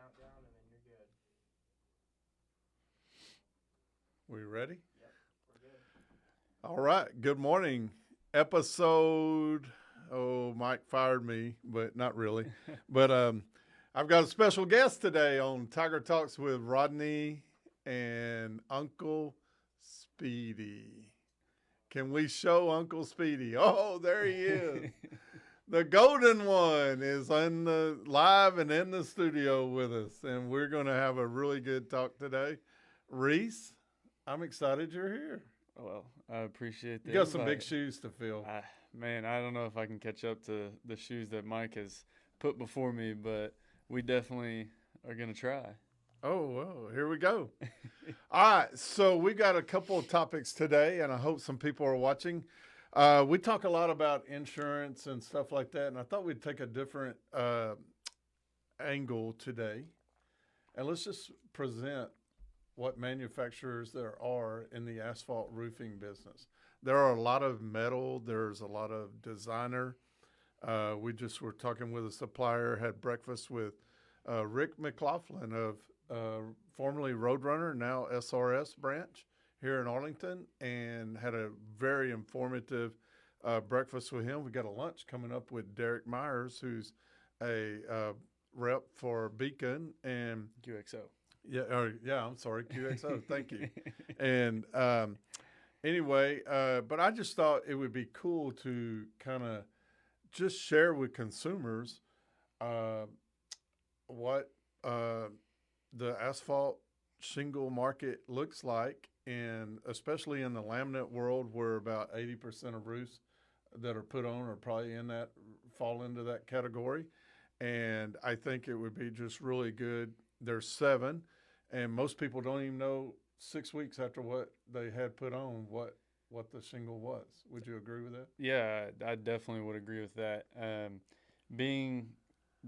countdown, and then you're good. We ready? Yep, we're good. All right. Good morning. Episode. Oh, Mike fired me, but not really. But I've got a special guest today on Tiger Talks with Rodney and Uncle Speedy. Can we show Uncle Speedy? Oh, there he is. The golden one is on the live and in the studio with us, and we're going to have a really good talk today. Reece, I'm excited you're here. Well, I appreciate that. You got some big shoes to fill. Man, I don't know if I can catch up to the shoes that Mike has put before me, but we definitely are going to try. Oh, well, here we go. All right, so we got a couple of topics today, and I hope some people are watching. We talk a lot about insurance and stuff like that, and I thought we'd take a different angle today. And let's just present what manufacturers there are in the asphalt roofing business. There are a lot of metal. There's a lot of designer. We just were talking with a supplier, had breakfast with Rick McLaughlin of formerly Roadrunner, now SRS branch here in Arlington, and had a very informative breakfast with him. We got a lunch coming up with Derek Myers, who's a rep for Beacon and QXO. I'm sorry, QXO. Thank you. And anyway, but I just thought it would be cool to kind of just share with consumers what the asphalt shingle market looks like, and especially in the laminate world, where about 80% of roofs that are put on are probably fall into that category. And I think it would be just really good. There's 7. And most people don't even know 6 weeks after what they had put on what the shingle was. Would you agree with that? Yeah, I definitely would agree with that. Being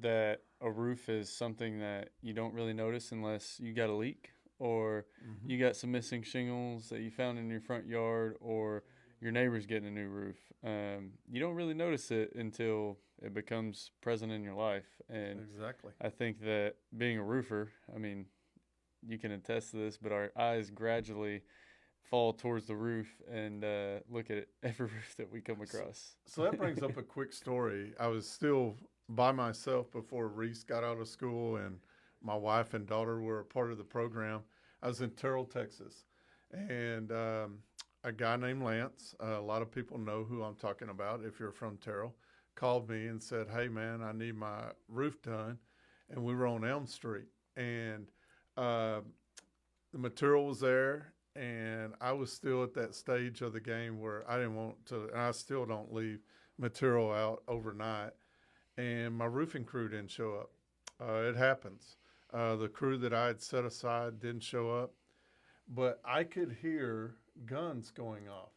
that a roof is something that you don't really notice unless you got a leak or you got some missing shingles that you found in your front yard, or your neighbor's getting a new roof. You don't really notice it until it becomes present in your life. And exactly. I think that being a roofer, I mean, you can attest to this, but our eyes gradually fall towards the roof and look at every roof that we come across. So that brings up a quick story. I was still by myself before Reece got out of school, and my wife and daughter were a part of the program. I was in Terrell, Texas, and a guy named Lance, a lot of people know who I'm talking about if you're from Terrell, called me and said, "Hey, man, I need my roof done." And we were on Elm Street, and the material was there, and I was still at that stage of the game where I didn't want to, and I still don't leave material out overnight. And my roofing crew didn't show up. It happens. The crew that I had set aside didn't show up, but I could hear guns going off.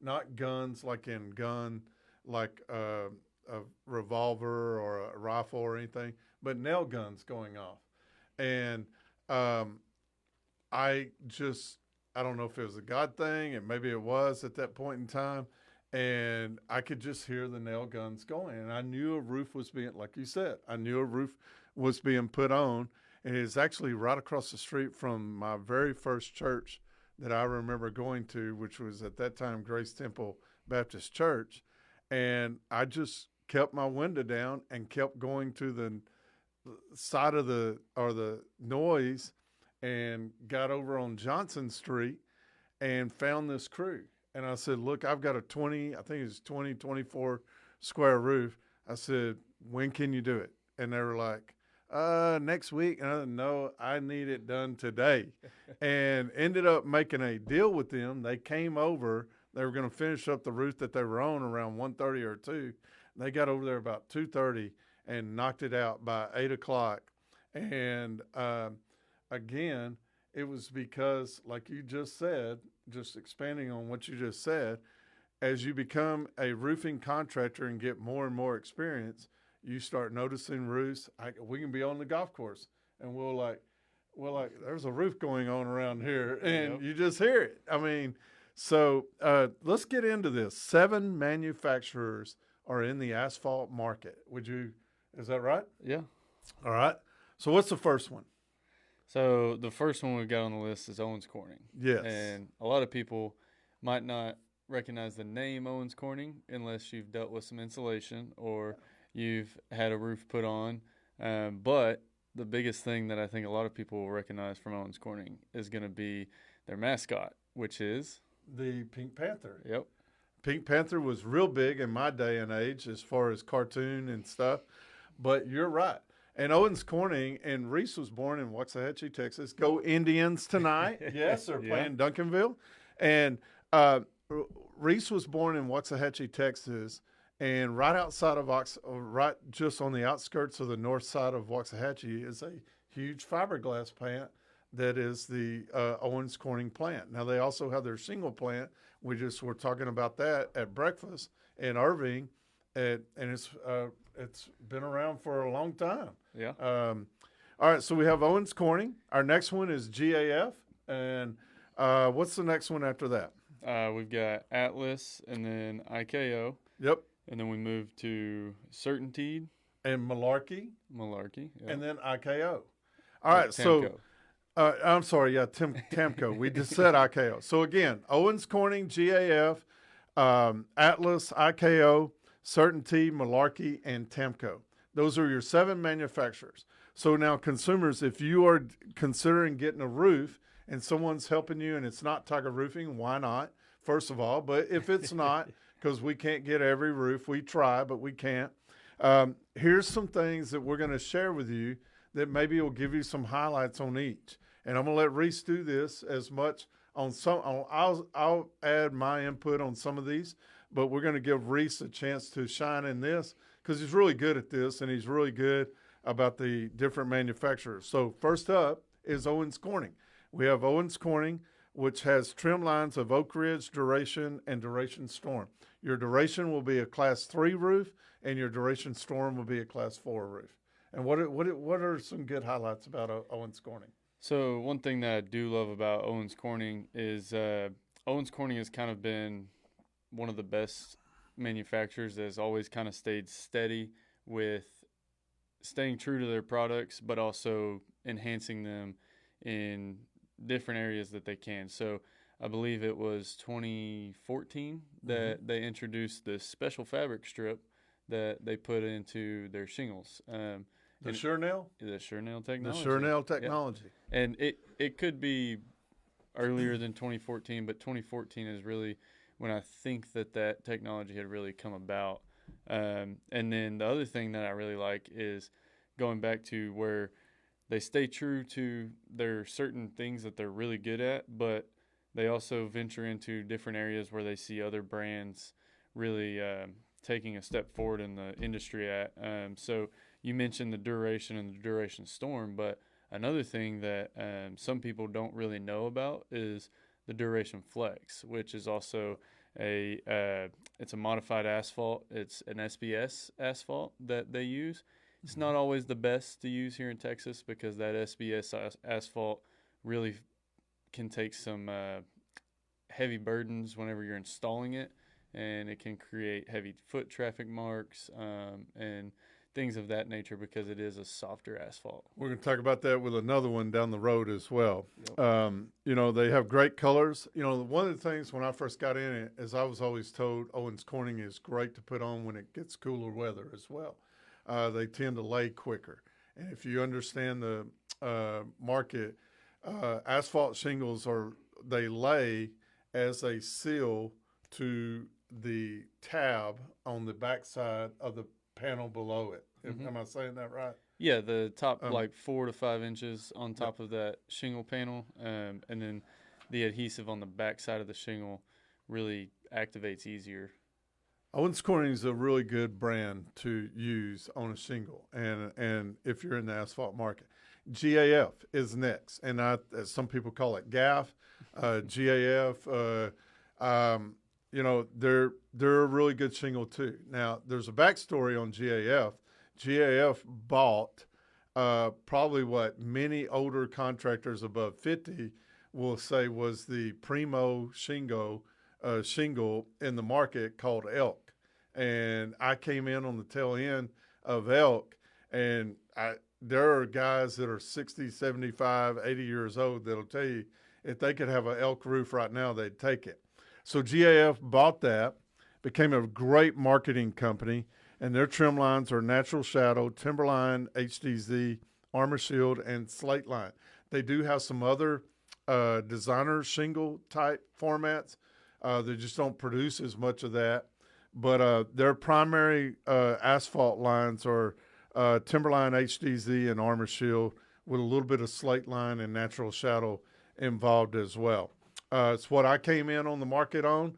Not guns like in gun, like a revolver or a rifle or anything, but nail guns going off. And I don't know if it was a God thing, and maybe it was at that point in time, and I could just hear the nail guns going. And I knew a roof was being, like you said, I knew a roof was being put on, and it is actually right across the street from my very first church that I remember going to, which was at that time Grace Temple Baptist Church. And I just kept my window down and kept going to the side of the noise, and got over on Johnson Street and found this crew. And I said, "Look, I've got a 24 square roof." I said, "When can you do it?" And they were like, "Next week." And I said, "No, I need it done today." And ended up making a deal with them. They came over. They were going to finish up the roof that they were on around 1:30 or 2. They got over there about 2:30 and knocked it out by 8 o'clock. And again, it was because, like you just said, just expanding on what you just said, as you become a roofing contractor and get more and more experience, you start noticing roofs. We can be on the golf course, and we're like, there's a roof going on around here, and you just hear it. I mean, so let's get into this. 7 manufacturers are in the asphalt market. Is that right? Yeah. All right. So what's the first one? So the first one we've got on the list is Owens Corning. Yes. And a lot of people might not recognize the name Owens Corning unless you've dealt with some insulation or you've had a roof put on. But the biggest thing that I think a lot of people will recognize from Owens Corning is going to be their mascot, which is the Pink Panther. Yep. Pink Panther was real big in my day and age as far as cartoon and stuff. But you're right. And Owens Corning, and Reece was born in Waxahachie, Texas. Go Indians tonight. Yes, they're playing Duncanville. And Reece was born in Waxahachie, Texas, and right outside of right just on the outskirts of the north side of Waxahachie is a huge fiberglass plant that is the Owens Corning plant. Now, they also have their shingle plant. We just were talking about that at breakfast in Irving, and it's been around for a long time. Yeah. All right, so we have Owens Corning. Our next one is GAF, and what's the next one after that? We've got Atlas and then IKO. Yep. And then we move to Certainty. And Malarkey. Yep. And then IKO. All right, so I'm sorry, Tamco. We just said IKO. So again, Owens Corning, GAF, Atlas, IKO, Certainty, Malarkey, and Tamco. Those are your 7 manufacturers. So now consumers, if you are considering getting a roof and someone's helping you and it's not Tiger Roofing, why not? First of all, but if it's not, because we can't get every roof, we try, but we can't. Here's some things that we're going to share with you that maybe will give you some highlights on each. And I'm going to let Reece do this as much on some. I'll add my input on some of these, but we're going to give Reece a chance to shine in this because he's really good at this and he's really good about the different manufacturers. So first up is Owens Corning. We have Owens Corning, which has trim lines of Oak Ridge, Duration, and Duration Storm. Your Duration will be a Class 3 roof, and your Duration Storm will be a Class 4 roof. And what are some good highlights about Owens Corning? So one thing that I do love about Owens Corning is Owens Corning has kind of been one of the best manufacturers that has always kind of stayed steady with staying true to their products, but also enhancing them in different areas that they can. So I believe it was 2014 that they introduced this special fabric strip that they put into their shingles. The Sure-Nail? The Sure-Nail technology. The Sure-Nail technology. Yeah. And it could be earlier than 2014, but 2014 is really when I think that technology had really come about. And then the other thing that I really like is going back to where they stay true to their certain things that they're really good at, but they also venture into different areas where they see other brands really taking a step forward in the industry at. So you mentioned the Duration and the Duration Storm, but another thing that some people don't really know about is the Duration Flex, which is also it's a modified asphalt. It's an SBS asphalt that they use. It's not always the best to use here in Texas because that SBS asphalt really can take some heavy burdens whenever you're installing it, and it can create heavy foot traffic marks and things of that nature because it is a softer asphalt. We're going to talk about that with another one down the road as well. Yep. They have great colors. One of the things when I first got in it is I was always told Owens Corning is great to put on when it gets cooler weather as well. They tend to lay quicker. And if you understand the market, asphalt shingles they lay as they seal to the tab on the backside of the panel below it. Am I saying that right? Yeah, the top 4 to 5 inches on top of that shingle panel, and then the adhesive on the backside of the shingle really activates easier. Owens Corning is a really good brand to use on a shingle, and if you're in the asphalt market. GAF is next, and as some people call it GAF, GAF. They're a really good shingle too. Now, there's a backstory on GAF. GAF bought probably what many older contractors above 50 will say was the primo shingle in the market called Elk. And I came in on the tail end of Elk, and there are guys that are 60, 75, 80 years old that'll tell you if they could have an elk roof right now, they'd take it. So GAF bought that, became a great marketing company, and their trim lines are Natural Shadow, Timberline, HDZ, Armor Shield, and Slate Line. They do have some other designer shingle type formats. They just don't produce as much of that. But their primary asphalt lines are Timberline, HDZ, and Armor Shield, with a little bit of Slate Line and Natural Shadow involved as well. It's what I came in on the market on.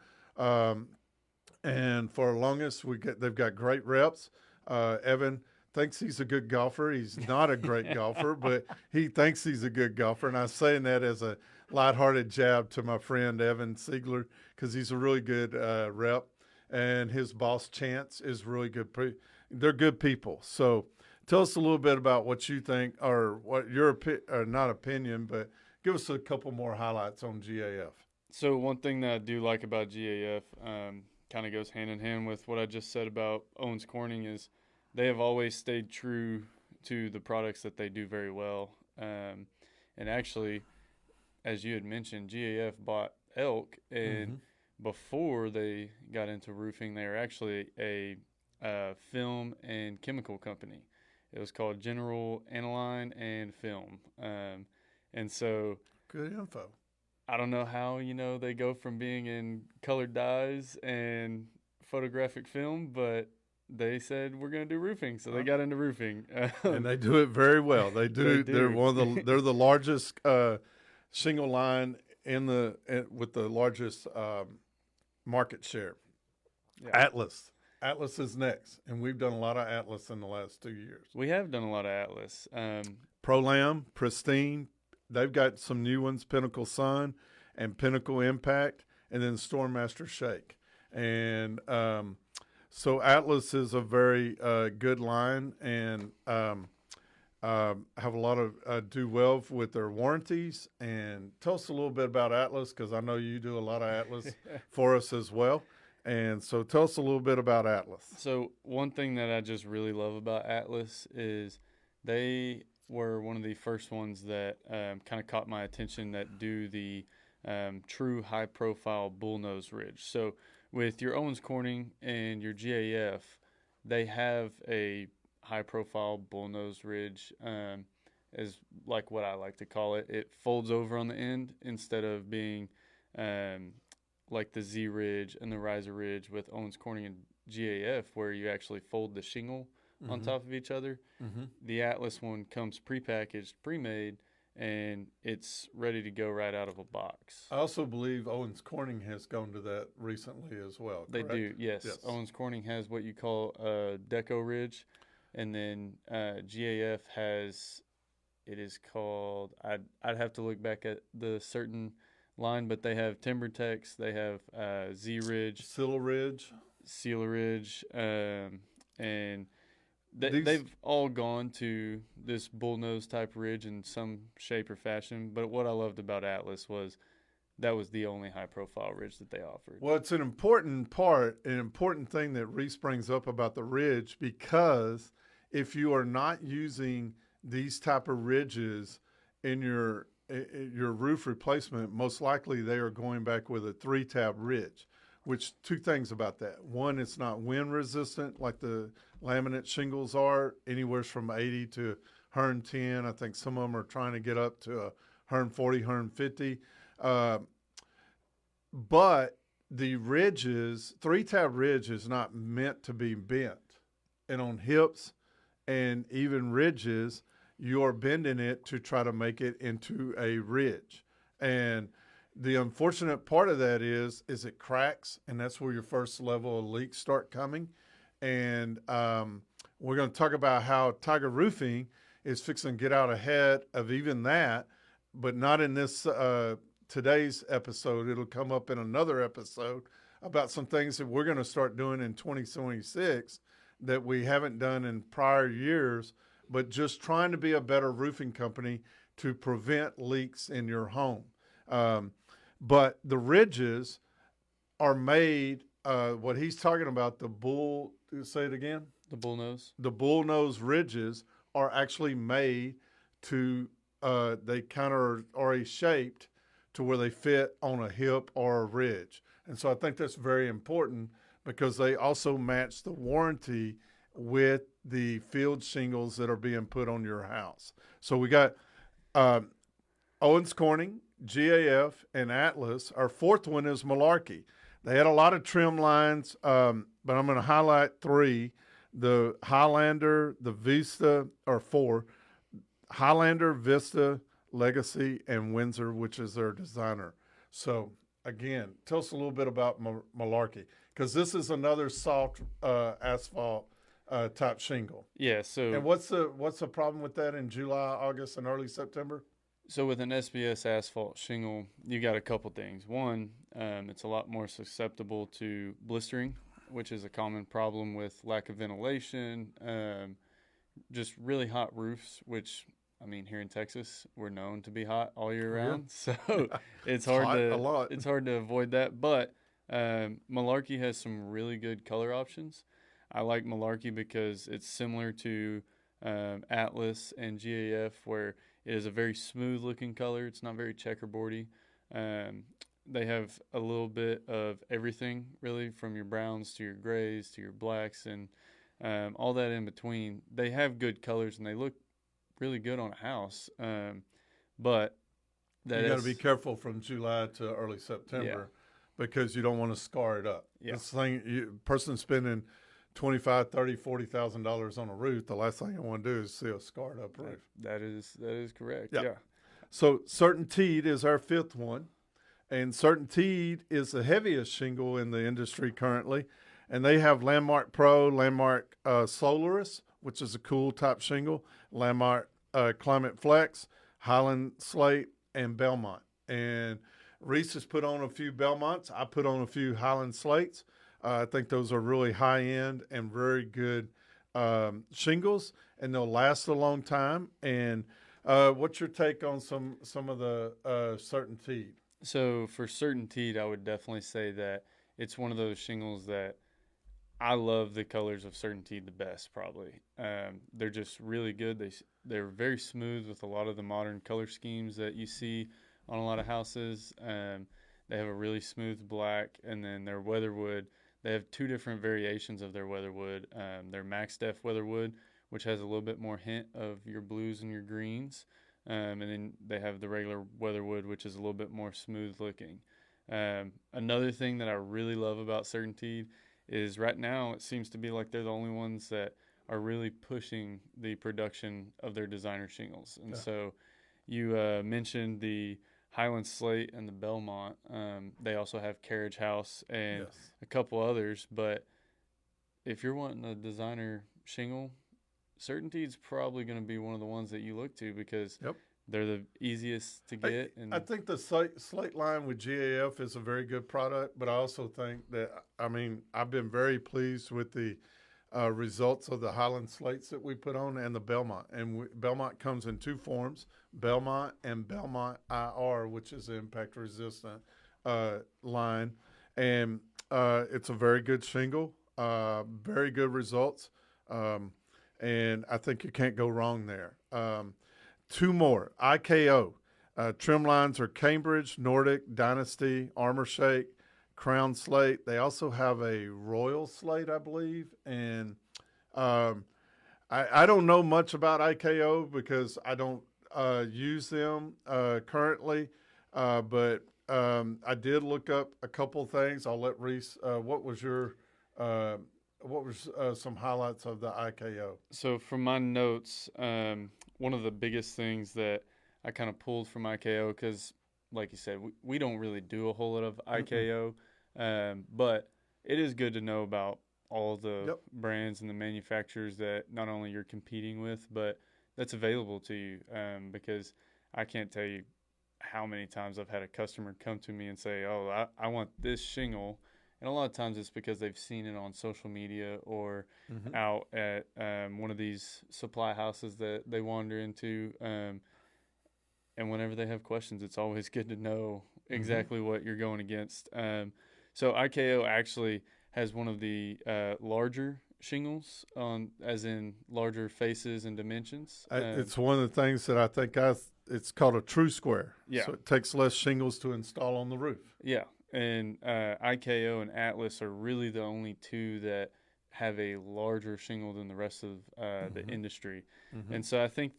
And for the longest, they've got great reps. Evan thinks he's a good golfer. He's not a great golfer, but he thinks he's a good golfer. And I'm saying that as a lighthearted jab to my friend Evan Siegler, because he's a really good rep. And his boss, Chance, is really good. They're good people. So tell us a little bit about what you think, or what your not opinion, but give us a couple more highlights on GAF. So one thing that I do like about GAF kind of goes hand in hand with what I just said about Owens Corning is they have always stayed true to the products that they do very well. And actually, as you had mentioned, GAF bought Elk, and before they got into roofing, they were actually a film and chemical company. It was called General Aniline and Film. And so good info. I don't know how, they go from being in colored dyes and photographic film, but they said we're going to do roofing, so they got into roofing. And they do it very well. They do. They're they're the largest shingle line with the largest market share. Yeah. Atlas is next, and we've done a lot of Atlas in the last 2 years. We have done a lot of Atlas. Pro-Lam, Pristine. They've got some new ones, Pinnacle Sun and Pinnacle Impact, and then Stormmaster Shake. And so Atlas is a very good line, and have a lot of do well with their warranties. And tell us a little bit about Atlas, because I know you do a lot of Atlas for us as well. And so tell us a little bit about Atlas. So one thing that I just really love about Atlas is they were one of the first ones that kind of caught my attention that do the true high-profile bullnose ridge. So with your Owens Corning and your GAF, they have a high-profile bullnose ridge, is like what I like to call it. It folds over on the end instead of being like the Z ridge and the riser ridge with Owens Corning and GAF, where you actually fold the shingle on top of each other. The Atlas one comes prepackaged, pre-made, and it's ready to go right out of a box. I also believe Owens Corning has gone to that recently as well. They do, yes. Owens Corning has what you call a deco ridge, and then GAF has, it is called, I'd have to look back at the certain line, but they have TimberTex, they have Z Ridge, Seal Ridge, and they've all gone to this bullnose type ridge in some shape or fashion. But what I loved about Atlas was that was the only high profile ridge that they offered. Well, it's an important thing that Reece brings up about the ridge, because if you are not using these type of ridges in your roof replacement, most likely they are going back with a 3-tab ridge, which two things about that. One, it's not wind resistant like the laminate shingles are, anywhere from 80 to 110. I think some of them are trying to get up to 140, 150. But the ridges, 3-tab ridge is not meant to be bent. And on hips and even ridges, you're bending it to try to make it into a ridge. And the unfortunate part of that is it cracks, and that's where your first level of leaks start coming. And we're going to talk about how Tiger Roofing is fixing to get out ahead of even that, but not in this today's episode. It'll come up in another episode about some things that we're going to start doing in 2026 that we haven't done in prior years, but just trying to be a better roofing company to prevent leaks in your home. But the ridges are made, what he's talking about, say it again? The bullnose. The bullnose ridges are actually made to, they kind of are already shaped to where they fit on a hip or a ridge. And so I think that's very important because they also match the warranty with the field shingles that are being put on your house. So we got Owens Corning, GAF, and Atlas. Our fourth one is Malarkey. They had a lot of trim lines, but I'm going to highlight three. The Highlander, the Vista, or four. Highlander, Vista, Legacy, and Windsor, which is their designer. So, again, tell us a little bit about Malarkey, because this is another soft asphalt type shingle. Yeah. So, and what's the problem with that in July, August, and early September? So with an SBS asphalt shingle, you got a couple things. One, it's a lot more susceptible to blistering, which is a common problem with lack of ventilation, just really hot roofs, which, I mean, here in Texas, we're known to be hot all year round. So it's hard to avoid that. But Malarkey has some really good color options. I like Malarkey because it's similar to Atlas and GAF, where it is a very smooth looking color. It's not very checkerboardy. They have a little bit of everything, really, from your browns to your grays to your blacks and all that in between. They have good colors and they look really good on a house. But you got to be careful from July to early September because you don't want to scar it up. Yeah. This thing, person spending $25,000, $30,000, $40,000 on a roof, the last thing you want to do is see a scarred up roof. That is correct. Yep. Yeah. So Certainteed is our fifth one, and Certainteed is the heaviest shingle in the industry currently, and they have Landmark Pro, Landmark Solaris, which is a cool top shingle, Landmark Climate Flex, Highland Slate, and Belmont. And Reece has put on a few Belmonts. I put on a few Highland Slates. I think those are really high-end and very good shingles, and they'll last a long time. And what's your take on some of the Certainteed? So for Certainteed, I would definitely say that it's one of those shingles that I love the colors of Certainteed the best, probably. They're just really good. They're very smooth with a lot of the modern color schemes that you see on a lot of houses. They have a really smooth black, and then their Weatherwood. They have two different variations of their Weatherwood. Their Max Def Weatherwood, which has a little bit more hint of your blues and your greens. And then they have the regular Weatherwood, which is a little bit more smooth looking. Another thing that I really love about Certainteed is right now it seems to be like they're the only ones that are really pushing the production of their designer shingles. And so you mentioned the Highland Slate and the Belmont. They also have Carriage House and a couple others. But if you're wanting a designer shingle, Certainteed's probably going to be one of the ones that you look to because they're the easiest to get. I think the slate line with GAF is a very good product, but I also think that, I've been very pleased with the results of the Highland Slates that we put on and the Belmont. And Belmont comes in two forms, Belmont and Belmont IR, which is the impact-resistant line. And it's a very good shingle, very good results. And I think you can't go wrong there. Two more, IKO. Trim lines are Cambridge, Nordic, Dynasty, Armor Shake, Crown Slate. They also have a Royal Slate, I believe. And I don't know much about IKO because I don't use them currently. But I did look up a couple things. I'll let Reece, what was some highlights of the IKO? So from my notes, one of the biggest things that I kind of pulled from IKO, because like you said, we don't really do a whole lot of IKO, but it is good to know about all the brands and the manufacturers that not only you're competing with, but that's available to you, because I can't tell you how many times I've had a customer come to me and say, oh, I want this shingle. And a lot of times it's because they've seen it on social media or out at one of these supply houses that they wander into. And whenever they have questions, it's always good to know exactly what you're going against. So IKO actually has one of the larger shingles, as in larger faces and dimensions. It's one of the things that I think it's called a true square. Yeah. So it takes less shingles to install on the roof. Yeah, and IKO and Atlas are really the only two that have a larger shingle than the rest of the industry. Mm-hmm. And so I think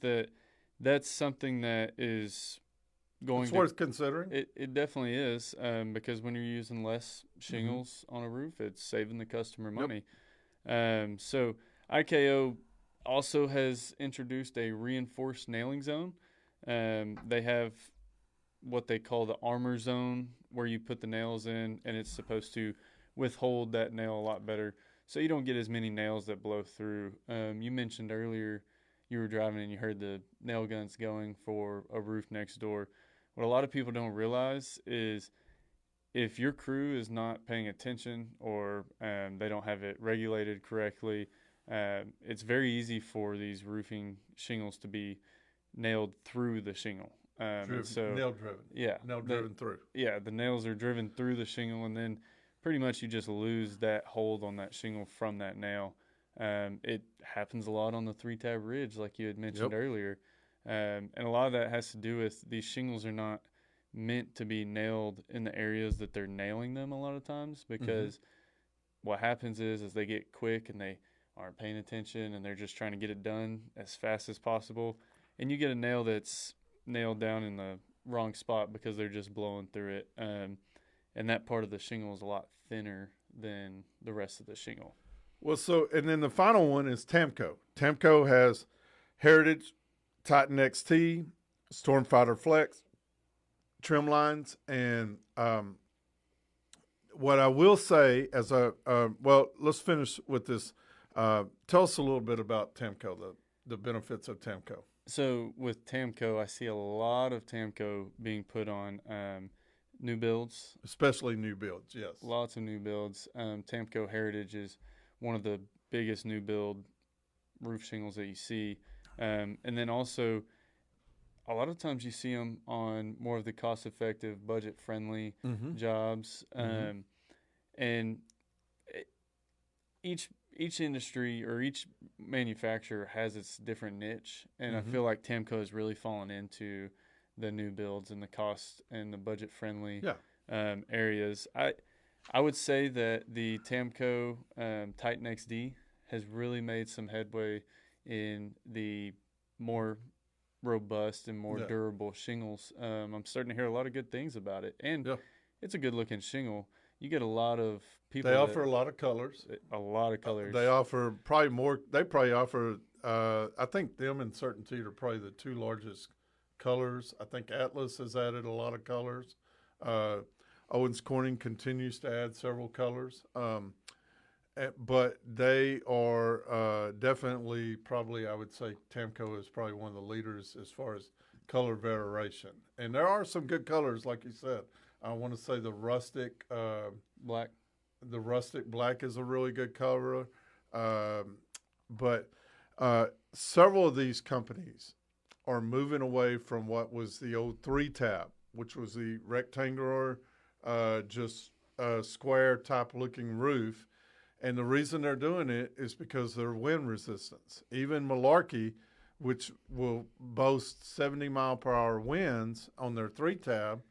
that's something that is going it's to worth considering. It definitely is, because when you're using less shingles on a roof, it's saving the customer money. So IKO also has introduced a reinforced nailing zone. They have what they call the armor zone, where you put the nails in, and it's supposed to withhold that nail a lot better, so you don't get as many nails that blow through. You mentioned earlier you were driving and you heard the nail guns going for a roof next door. What a lot of people don't realize is if your crew is not paying attention, or they don't have it regulated correctly, it's very easy for these roofing shingles to be nailed through the shingle. Nail driven. Yeah. Nail driven through. Yeah, the nails are driven through the shingle, and then pretty much you just lose that hold on that shingle from that nail. It happens a lot on the 3-tab ridge, like you had mentioned earlier. And a lot of that has to do with these shingles are not meant to be nailed in the areas that they're nailing them a lot of times, because what happens is they get quick and they aren't paying attention, and they're just trying to get it done as fast as possible. And you get a nail that's nailed down in the wrong spot because they're just blowing through it. And that part of the shingle is a lot thinner than the rest of the shingle. Well, and then the final one is Tamco. Tamco has Heritage, Titan XT, Stormfighter Flex, trim lines, and what I will say let's finish with this. Tell us a little bit about Tamco, the benefits of Tamco. So with Tamco, I see a lot of Tamco being put on new builds. Especially new builds, yes. Lots of new builds. Tamco Heritage is one of the biggest new build roof shingles that you see. And then also, a lot of times you see them on more of the cost-effective, budget-friendly jobs. And each industry or each manufacturer has its different niche, and I feel like Tamco has really fallen into the new builds and the cost and the budget-friendly areas. I would say that the Tamco Titan XD has really made some headway in the more robust and more durable shingles. I'm starting to hear a lot of good things about it, and it's a good-looking shingle. You get a lot of people. They offer a lot of colors. A lot of colors. They offer probably more. They probably offer. I think them and Certainty are probably the two largest colors. I think Atlas has added a lot of colors. Owens Corning continues to add several colors. But they are definitely, probably, I would say Tamco is probably one of the leaders as far as color variation. And there are some good colors, like you said. I want to say the rustic black. The rustic black is a really good color. But several of these companies are moving away from what was the old 3-tab, which was the rectangular, just square type looking roof. And the reason they're doing it is because they're wind resistance. Even Malarkey, which will boast 70-mile-per-hour winds on their 3-tab,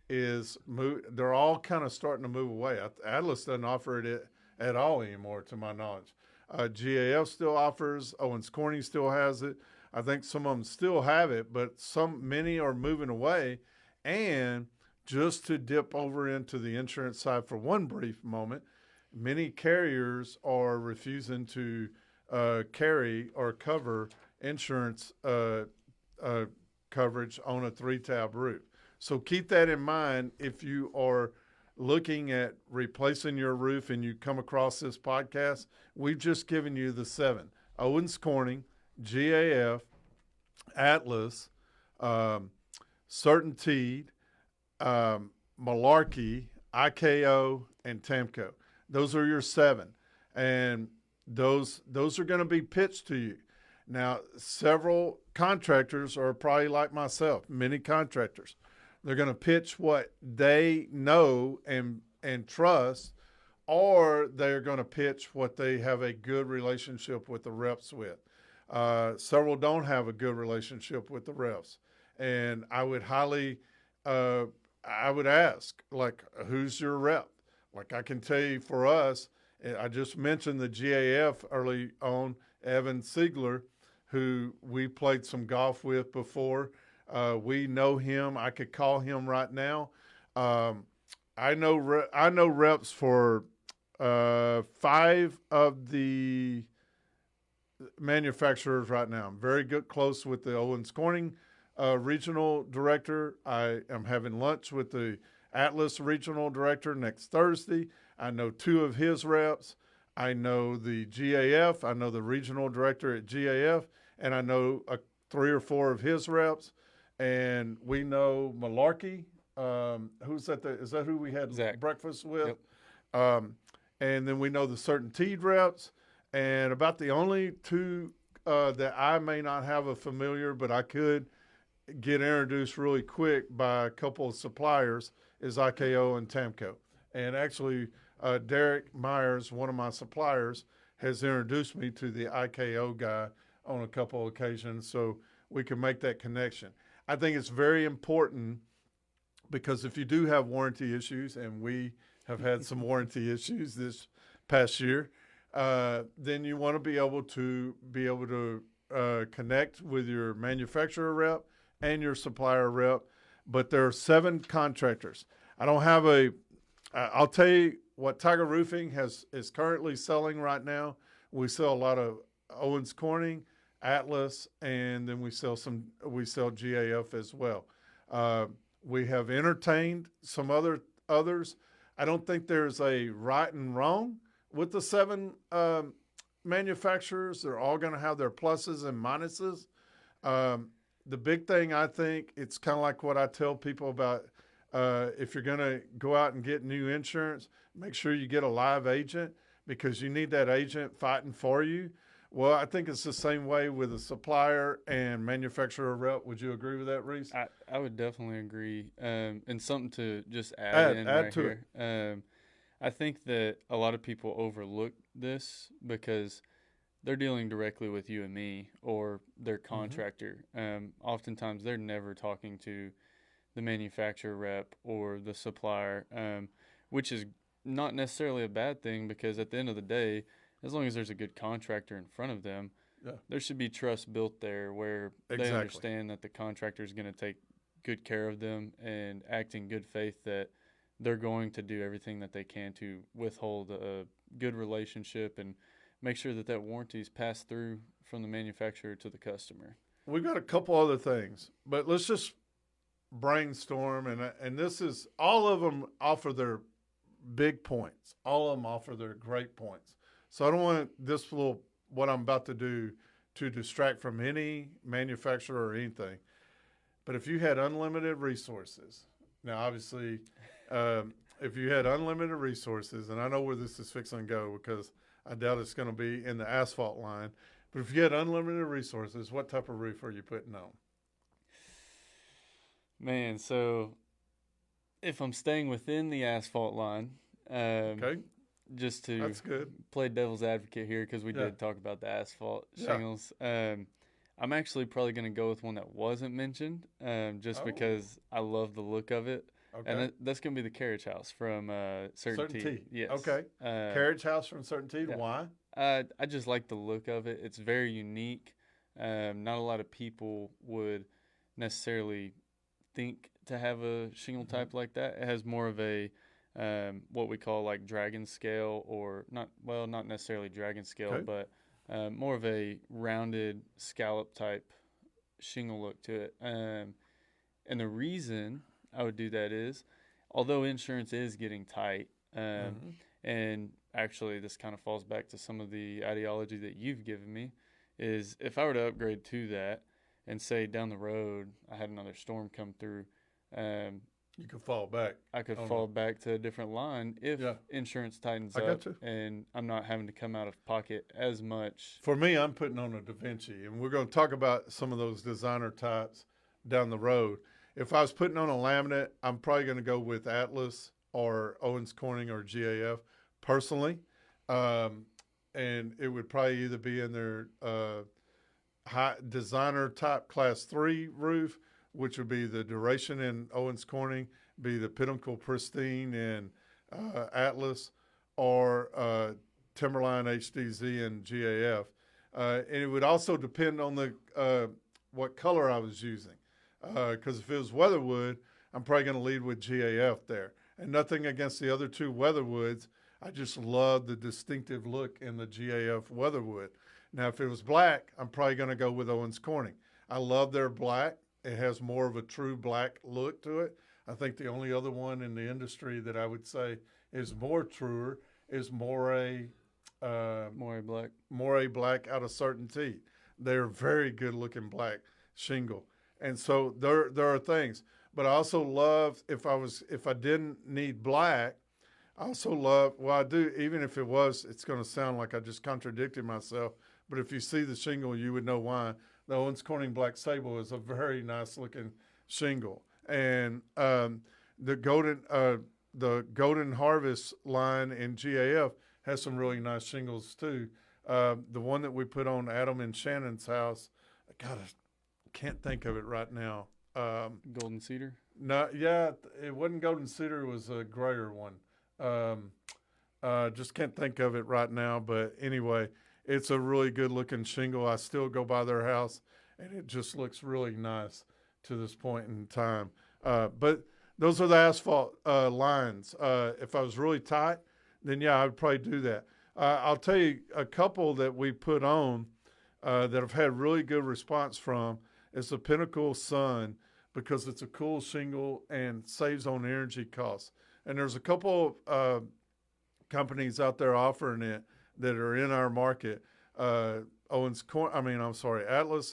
they're all kind of starting to move away. Atlas doesn't offer it at all anymore, to my knowledge. GAF still offers. Owens Corning still has it. I think some of them still have it, but many are moving away. And just to dip over into the insurance side for one brief moment, many carriers are refusing to carry or cover insurance coverage on a 3-tab roof. So keep that in mind if you are looking at replacing your roof and you come across this podcast. We've just given you the 7. Owens Corning, GAF, Atlas, Certainty, Malarkey, IKO, and Tamco. Those are your 7. And those are going to be pitched to you. Now, several contractors are probably like myself, many contractors. They're going to pitch what they know and trust or they're going to pitch what they have a good relationship with the reps with. Several don't have a good relationship with the reps, and I would I would ask, like, who's your rep? Like, I can tell you for us, I just mentioned the GAF early on, Evan Siegler, who we played some golf with before. We know him. I could call him right now. I know reps for 5 of the manufacturers right now. I'm very close with the Owens Corning regional director. I am having lunch with the Atlas regional director next Thursday. I know 2 of his reps. I know the GAF. I know the regional director at GAF, and I know 3 or 4 of his reps. And we know Malarkey. Who's that? Is that who we had Zach. Breakfast with? Yep. And then we know the CertainTeed reps. And about the only 2 that I may not have a familiar, but I could get introduced really quick by a couple of suppliers is IKO and Tamco. And actually, Derek Myers, one of my suppliers, has introduced me to the IKO guy on a couple of occasions, so we can make that connection. I think it's very important because if you do have warranty issues, and we have had some warranty issues this past year, then you want to be able to connect with your manufacturer rep and your supplier rep. But there are 7 contractors. I don't have I'll tell you what Tiger Roofing is currently selling right now. We sell a lot of Owens Corning, Atlas, and then we sell GAF as well. We have entertained some others. I don't think there's a right and wrong with the 7 manufacturers. They're all going to have their pluses and minuses. The big thing, I think, it's kind of like what I tell people about if you're going to go out and get new insurance, make sure you get a live agent because you need that agent fighting for you. Well, I think it's the same way with a supplier and manufacturer rep. Would you agree with that, Reece? I would definitely agree. And something to just add right to here. I think that a lot of people overlook this because they're dealing directly with you and me or their contractor. Oftentimes, they're never talking to the manufacturer rep or the supplier, which is not necessarily a bad thing because at the end of the day, as long as there's a good contractor in front of them, there should be trust built there where they understand that the contractor is going to take good care of them and act in good faith that they're going to do everything that they can to withhold a good relationship and make sure that that warranty is passed through from the manufacturer to the customer. We've got a couple other things, but let's just brainstorm. And this is all of them offer their big points. All of them offer their great points. So I don't want what I'm about to do to distract from any manufacturer or anything. But if you had unlimited resources, now obviously, if you had unlimited resources, and I know where this is fixing to go because I doubt it's going to be in the asphalt line, but if you had unlimited resources, what type of roof are you putting on? Man, so if I'm staying within the asphalt line, Okay. just to That's good. play devil's advocate here because we did talk about the asphalt shingles. I'm actually probably going to go with one that wasn't mentioned just because I love the look of it. Okay. And that's going to be the carriage house from CertainTeed. Yes. Okay. Carriage house from CertainTeed. Yeah. Why? I just like the look of it. It's very unique. Not a lot of people would necessarily think to have a shingle type like that. It has more of a what we call like dragon scale, or not necessarily dragon scale, but more of a rounded scallop type shingle look to it. And the reason I would do that is, although insurance is getting tight, and actually this kind of falls back to some of the ideology that you've given me, is if I were to upgrade to that and say down the road I had another storm come through, you could fall back. I could fall back to a different line if insurance tightens up and I'm not having to come out of pocket as much. For me, I'm putting on a Da Vinci, and we're going to talk about some of those designer types down the road. If I was putting on a laminate, I'm probably going to go with Atlas or Owens Corning or GAF. personally. And it would probably either be in their high designer type class 3 roof, which would be the Duration in Owens Corning, be the Pinnacle Pristine in Atlas, or Timberline HDZ and GAF. And it would also depend on the what color I was using. Because if it was Weatherwood, I'm probably going to lead with GAF there. And nothing against the other two Weatherwoods. I just love the distinctive look in the GAF Weatherwood. Now, if it was black, I'm probably going to go with Owens Corning. I love their black. It has more of a true black look to it. I think the only other one in the industry that I would say is more truer is Moray Black out of Certainty. They're very good looking black shingle. And so there are things. But I also love, if I didn't need black, I also love, well, I do, even if it's going to sound like I just contradicted myself, but if you see the shingle, you would know why. The Owens Corning Black Sable is a very nice looking shingle. And the Golden Harvest line in GAF has some really nice shingles too. The one that we put on Adam and Shannon's house, God, I can't think of it right now. Golden Cedar? No, yeah, it wasn't Golden Cedar. It was a grayer one. Just can't think of it right now. But anyway, it's a really good looking shingle. I still go by their house, and it just looks really nice to this point in time. But those are the asphalt lines. If I was really tight, then yeah, I would probably do that. I'll tell you a couple that we put on that I've had really good response from is the Pinnacle Sun, because it's a cool shingle and saves on energy costs. And there's a couple companies out there offering it that are in our market. Atlas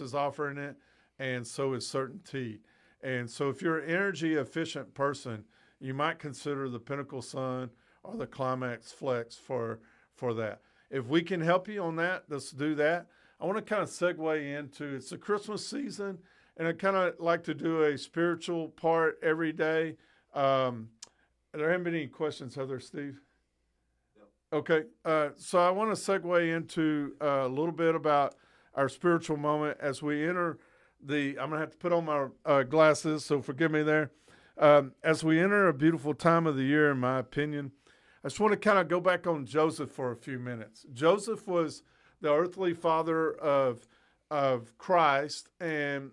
is offering it, and so is Certainty. And so if you're an energy efficient person, you might consider the Pinnacle Sun or the Climax Flex for that. If we can help you on that, let's do that. I want to kind of segue into, it's the Christmas season, and I kind of like to do a spiritual part every day. There haven't been any questions, have there, Steve? No. Okay. So I want to segue into a little bit about our spiritual moment as we enter I'm going to have to put on my glasses, so forgive me there. As we enter a beautiful time of the year, in my opinion, I just want to kind of go back on Joseph for a few minutes. Joseph was the earthly father of Christ, and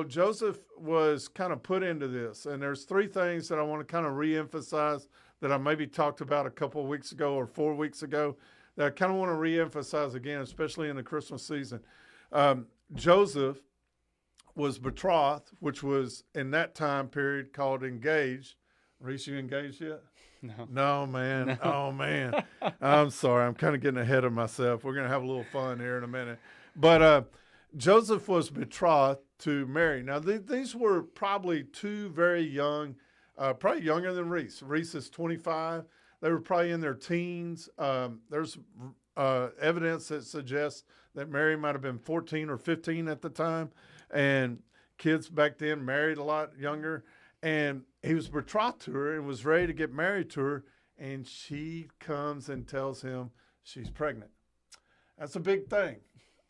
Joseph was kind of put into this. And there's three things that I want to kind of reemphasize that I maybe talked about a couple of weeks ago or 4 weeks ago that I kind of want to reemphasize again, especially in the Christmas season. Joseph was betrothed, which was in that time period called engaged. Reece, you engaged yet? No, man. No. Oh, man. I'm sorry. I'm kind of getting ahead of myself. We're going to have a little fun here in a minute. But Joseph was betrothed to Mary. Now, these were probably two very young, probably younger than Reece. Reece is 25. They were probably in their teens. There's evidence that suggests that Mary might have been 14 or 15 at the time. And kids back then married a lot younger. And he was betrothed to her and was ready to get married to her. And she comes and tells him she's pregnant. That's a big thing.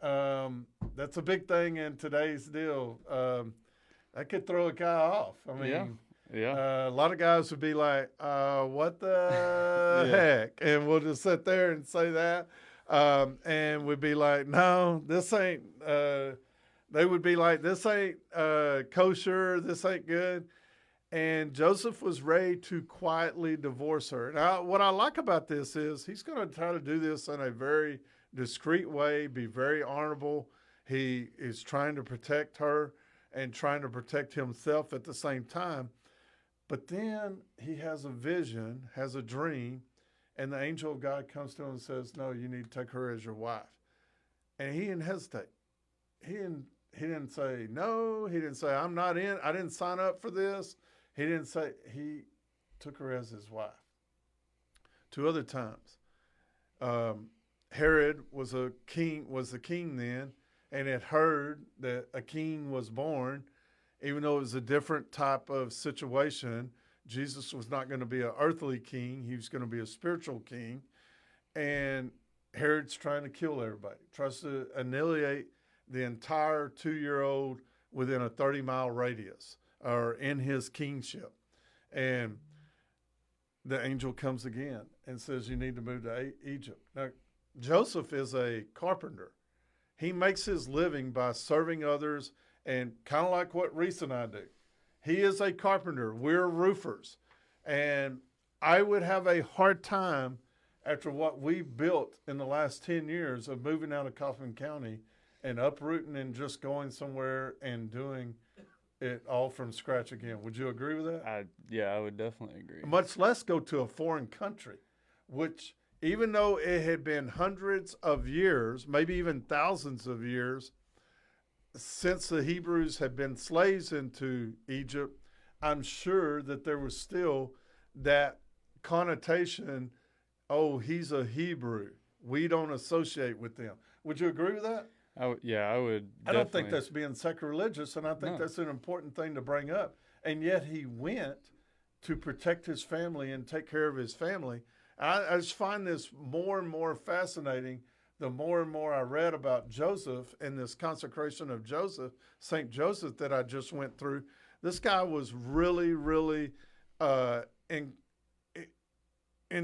That's a big thing in today's deal. That could throw a guy off. I mean, yeah. A lot of guys would be like, what the heck? And we'll just sit there and say that. And we'd be like, no, this ain't, they would be like, this ain't kosher. This ain't good. And Joseph was ready to quietly divorce her. Now, what I like about this is he's going to try to do this in a very discreet way, be very honorable. He is trying to protect her and trying to protect himself at the same time. But then he has a vision, has a dream, and the angel of God comes to him and says, no, you need to take her as your wife. And he didn't hesitate. He didn't say, no. He didn't say, I'm not in. I didn't sign up for this. He didn't say, he took her as his wife. Two other times. Herod was the king then, and had heard that a king was born, even though it was a different type of situation. Jesus was not going to be an earthly king. He was going to be a spiritual king. and Herod's trying to kill everybody, tries to annihilate the entire 2-year-old within a 30-mile radius or in his kingship. And the angel comes again and says, you need to move to Egypt. Now, Joseph is a carpenter. He makes his living by serving others, and kind of like what Reece and I do. He is a carpenter. We're roofers. And I would have a hard time after what we built in the last 10 years of moving out of Kaufman County and uprooting and just going somewhere and doing it all from scratch again. Would you agree with that? I would definitely agree. Much less go to a foreign country, which even though it had been hundreds of years, maybe even thousands of years, since the Hebrews had been slaves into Egypt, I'm sure that there was still that connotation, oh, he's a Hebrew. We don't associate with them. Would you agree with that? I would. I don't think that's being sacrilegious, and I think No. that's an important thing to bring up. And yet he went to protect his family and take care of his family. I just find this more and more fascinating the more and more I read about Joseph and this consecration of Joseph, St. Joseph, that I just went through. This guy was really, really in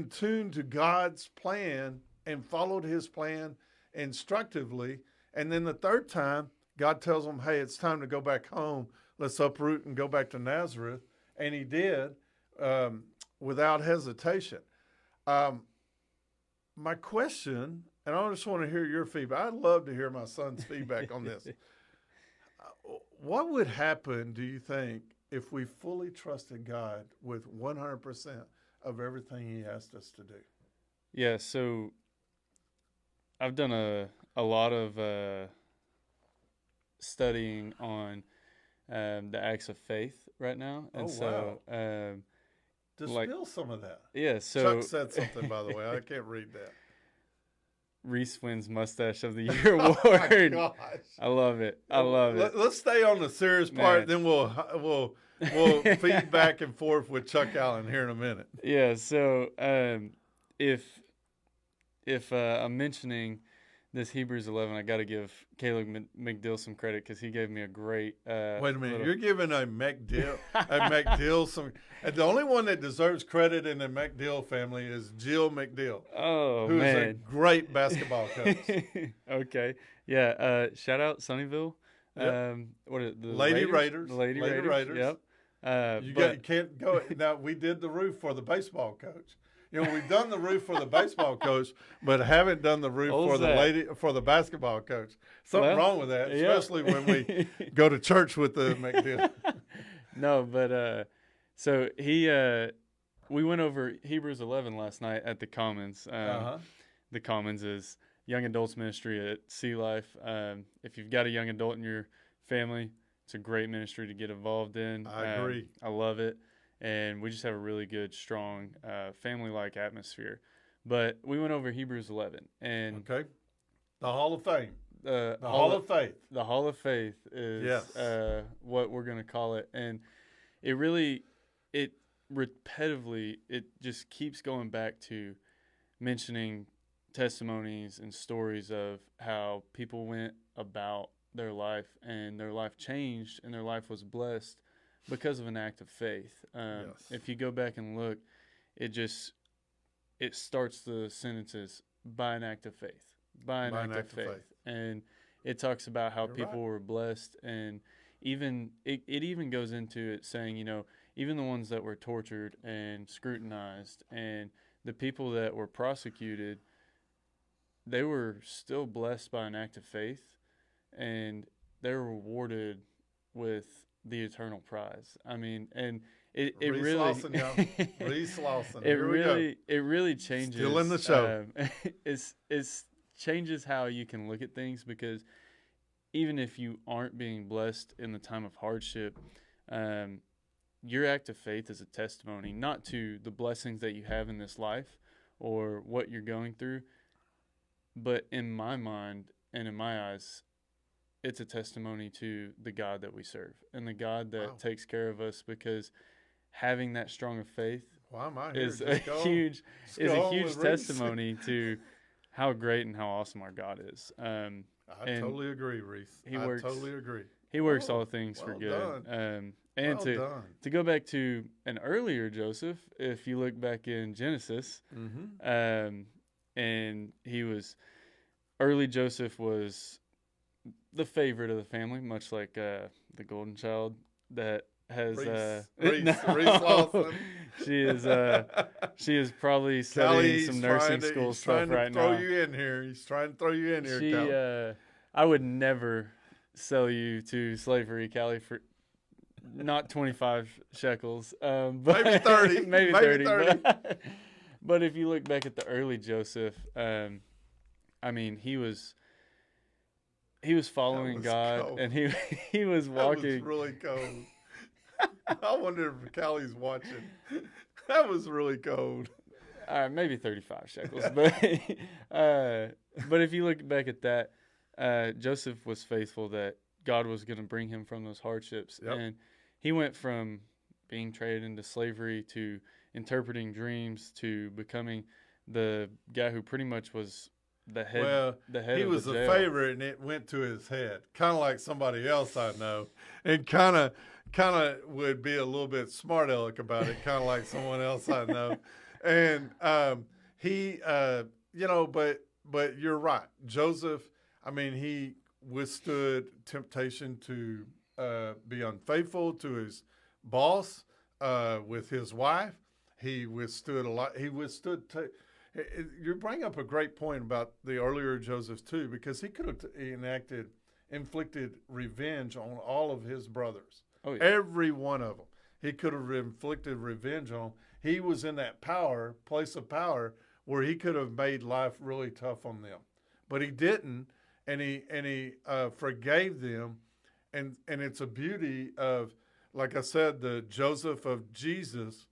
tune to God's plan and followed his plan instructively. And then the third time, God tells him, hey, it's time to go back home. Let's uproot and go back to Nazareth. And he did without hesitation. My question, and I just want to hear your feedback. I'd love to hear my son's feedback on this. What would happen, do you think, if we fully trusted God with 100% of everything he asked us to do? Yeah, so I've done a lot of studying on the acts of faith right now. And wow. Dispel some of that. Yeah, so Chuck said something, by the way. I can't read that. Reece wins Mustache of the Year award. Oh my gosh. I love it. I love it. Let's stay on the serious part, then we'll feed back and forth with Chuck Allen here in a minute. Yeah, so if I'm mentioning this Hebrews 11, I got to give Caleb McDill some credit because he gave me a great. Wait a minute, you're giving a McDill some. And the only one that deserves credit in the McDill family is Jill McDill. Oh, who's man. a great basketball coach. Okay, yeah. Shout out Sunnyvale. Yep. What is it, the Lady Raiders? The Lady Raiders. Yep. You can't go. Now we did the roof for the baseball coach. You know, we've done the roof for the baseball coach, but haven't done the roof for the basketball coach. Something wrong with that, especially when we go to church with the McDill. No, but so we went over Hebrews 11 last night at the Commons. The Commons is young adults ministry at Sea Life. If you've got a young adult in your family, it's a great ministry to get involved in. I agree. I love it. And we just have a really good, strong, family-like atmosphere. But we went over Hebrews 11. And the Hall of Fame. The Hall of Faith. The Hall of Faith is what we're going to call it. And it really, repetitively, it just keeps going back to mentioning testimonies and stories of how people went about their life and their life changed and their life was blessed because of an act of faith. If you go back and look, it starts the sentences by an act of faith, by an act of faith. And it talks about how people were blessed, and even it even goes into it saying, even the ones that were tortured and scrutinized and the people that were prosecuted, they were still blessed by an act of faith, and they were rewarded with the eternal prize. I mean, and it really Lawson, Reece Lawson. It really changes. Still in the show. It's changes how you can look at things, because even if you aren't being blessed in the time of hardship, your act of faith is a testimony, not to the blessings that you have in this life or what you're going through, but in my mind and in my eyes, it's a testimony to the God that we serve and the God that takes care of us, because having that strong of faith Why am I here? is Just a go- huge just is go a on huge with Reece. testimony to how great and how awesome our God is. I and totally agree, Reece. he I works- totally agree. He works Oh, all things for well good. done. And Well to done. to go back to an earlier Joseph, if you look back in Genesis, Mm-hmm. and early Joseph was the favorite of the family, much like the golden child that has Reece no. Lawson. She is probably Callie, studying he's some nursing trying to, school he's stuff trying to right throw now. you in here. He's trying to throw you in here, She Callie. I would never sell you to slavery, Callie, for not 25 shekels, but Maybe 30. maybe Maybe 30. But if you look back at the early Joseph, I mean, he was following was God, cold. and he was That walking. was really cold. I wonder if Callie's watching. That was really cold. Maybe 35 shekels, but if you look back at that, Joseph was faithful that God was going to bring him from those hardships, Yep. and he went from being traded into slavery to interpreting dreams to becoming the guy who pretty much was the head. Well, the head he of was the a jail. favorite, and it went to his head, kind of like somebody else I know, and kind of would be a little bit smart aleck about it, kind of like someone else I know, and he, but you're right, Joseph. I mean, he withstood temptation to be unfaithful to his boss with his wife. He withstood a lot. He withstood. You bring up a great point about the earlier Joseph too, because he could have inflicted revenge on all of his brothers. Oh, yeah. Every one of them. He could have inflicted revenge on. He was in that place of power, where he could have made life really tough on them, but he didn't, and he forgave them, and it's a beauty of, like I said, the Joseph of Jesus,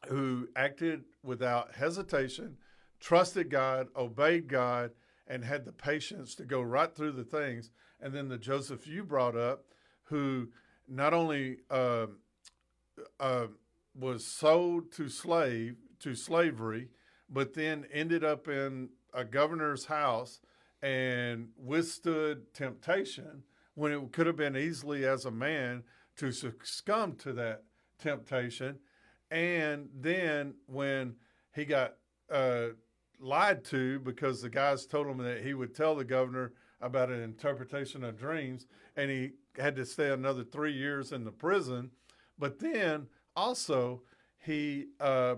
who acted without hesitation, trusted God, obeyed God, and had the patience to go right through the things. And then the Joseph you brought up, who not only was sold to slavery, but then ended up in a governor's house and withstood temptation when it could have been easily, as a man, to succumb to that temptation. And then when he got lied to, because the guys told him that he would tell the governor about an interpretation of dreams, and he had to stay another 3 years in the prison. But then also he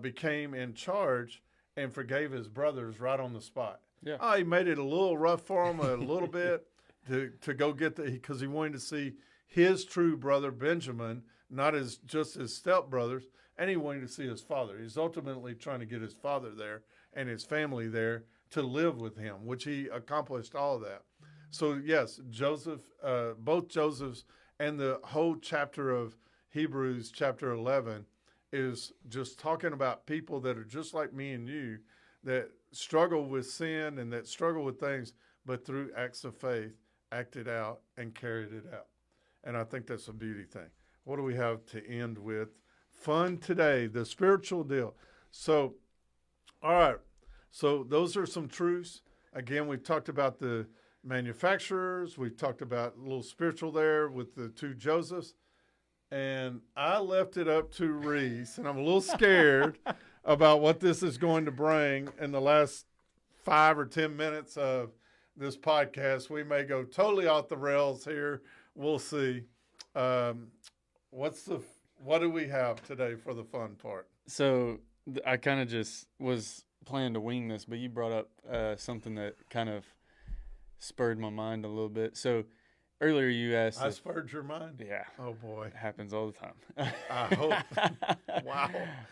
became in charge and forgave his brothers right on the spot. Yeah. Oh, he made it a little rough for him a little bit to go get because he wanted to see his true brother Benjamin, not just his stepbrothers, and he wanted to see his father. He's ultimately trying to get his father there and his family there to live with him, which he accomplished all of that. So yes, Joseph, both Josephs, and the whole chapter of Hebrews, chapter 11, is just talking about people that are just like me and you, that struggle with sin and that struggle with things, but through acts of faith, acted out and carried it out. And I think that's a beauty thing. What do we have to end with? Fun today, the spiritual deal. So, all right. So those are some truths. Again, we've talked about the manufacturers. We've talked about a little spiritual there with the two Josephs. And I left it up to Reece, and I'm a little scared about what this is going to bring in the last 5 or 10 minutes of this podcast. We may go totally off the rails here. We'll see. What do we have today for the fun part? So I kind of just was planning to wing this, but you brought up something that kind of spurred my mind a little bit. So earlier you asked. I spurred your mind? Yeah. Oh, boy. It happens all the time. I hope. Wow.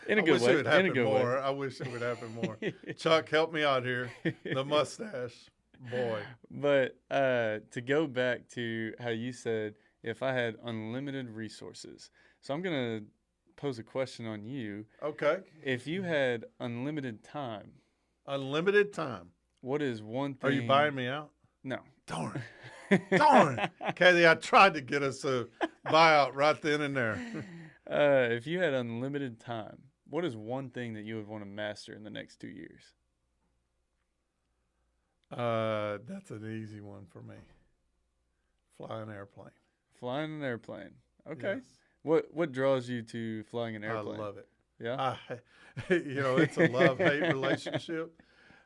In a good way. I wish it would happen In a good more. way. I wish it would happen more. Chuck, help me out here. The mustache. Boy. But to go back to how you said, if I had unlimited resources. So I'm going to pose a question on you. Okay. If you had unlimited time. Unlimited time. What is one thing? Are you buying me out? No. Darn. Darn. Kathy, I tried to get us a buyout right then and there. If you had unlimited time, what is one thing that you would want to master in the next 2 years? That's an easy one for me. Fly an airplane. Flying an airplane. Okay. Yes. What draws you to flying an airplane? I love it. Yeah. It's a love-hate relationship.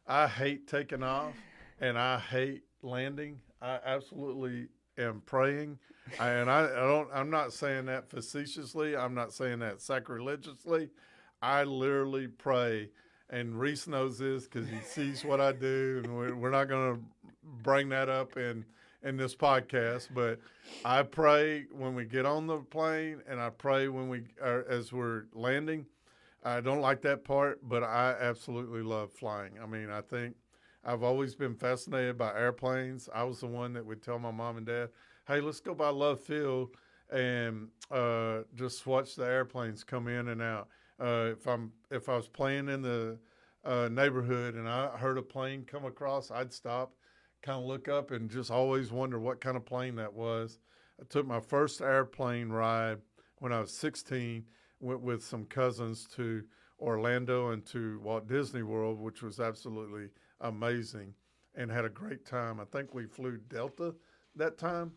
I hate taking off, and I hate landing. I absolutely am praying, I'm not saying that facetiously. I'm not saying that sacrilegiously. I literally pray, and Reece knows this because he sees what I do, and we're not going to bring that up in this podcast, but I pray when we get on the plane, and I pray when as we're landing. I don't like that part, but I absolutely love flying. I mean, I think I've always been fascinated by airplanes. I was the one that would tell my mom and dad, hey, let's go by Love Field and just watch the airplanes come in and out. If I was playing in the neighborhood and I heard a plane come across, I'd stop, kind of look up, and just always wonder what kind of plane that was. I took my first airplane ride when I was 16, went with some cousins to Orlando and to Walt Disney World, which was absolutely amazing, and had a great time. I think we flew Delta that time,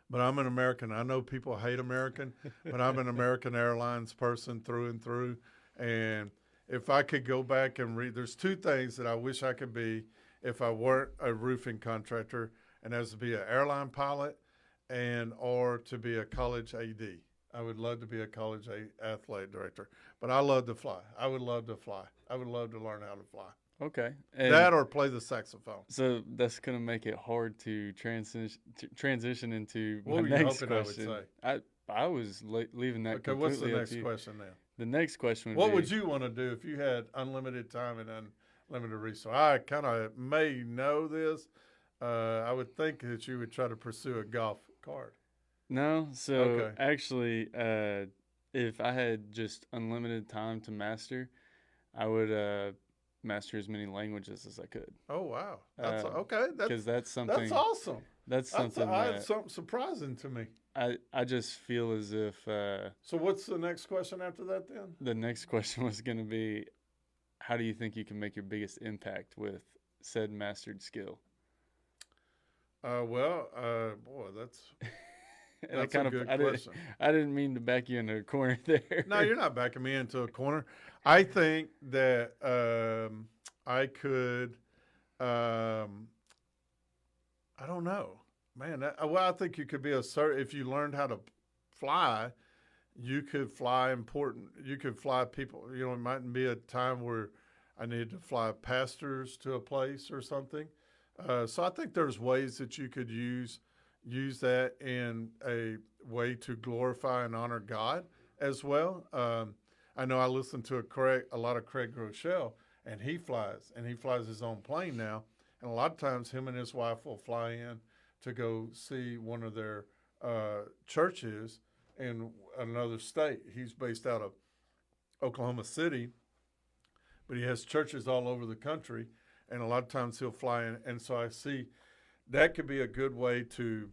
but I'm an American. I know people hate American, but I'm an American Airlines person through and through. And if I could go back and there's two things that I wish I could be if I weren't a roofing contractor, and that's to be an airline pilot or to be a college AD. I would love to be a college athletic director, but I love to fly. I would love to fly. I would love to learn how to fly. Okay. That or play the saxophone. So that's going to make it hard to transition into what my were you next hoping question. I would say? I was leaving that Okay, what's the completely up next to you. question now? The next question would What be, would you want to do if you had unlimited time and unlimited resource? I kind of may know this. I would think that you would try to pursue a golf card. No, so Okay. actually, if I had just unlimited time to master, I would master as many languages as I could. Oh wow, that's Uh, okay. Because that's something. That's awesome. That's something That's that something surprising to me. I just feel as if So what's the next question after that then? the next question was going to be, how do you think you can make your biggest impact with said mastered skill? Boy, that's And a good question. I didn't mean to back you into a corner there. No, you're not backing me into a corner. I think that I could. I don't know, man. I think you could be if you learned how to fly, you could fly You could fly people. You know, it mightn't be a time where I needed to fly pastors to a place or something. So I think there's ways that you could use that in a way to glorify and honor God as well. I know I listen to a lot of Craig Groeschel, and he flies his own plane now. And a lot of times him and his wife will fly in to go see one of their churches in another state. He's based out of Oklahoma City, but he has churches all over the country, and a lot of times he'll fly in. And so I see that could be a good way to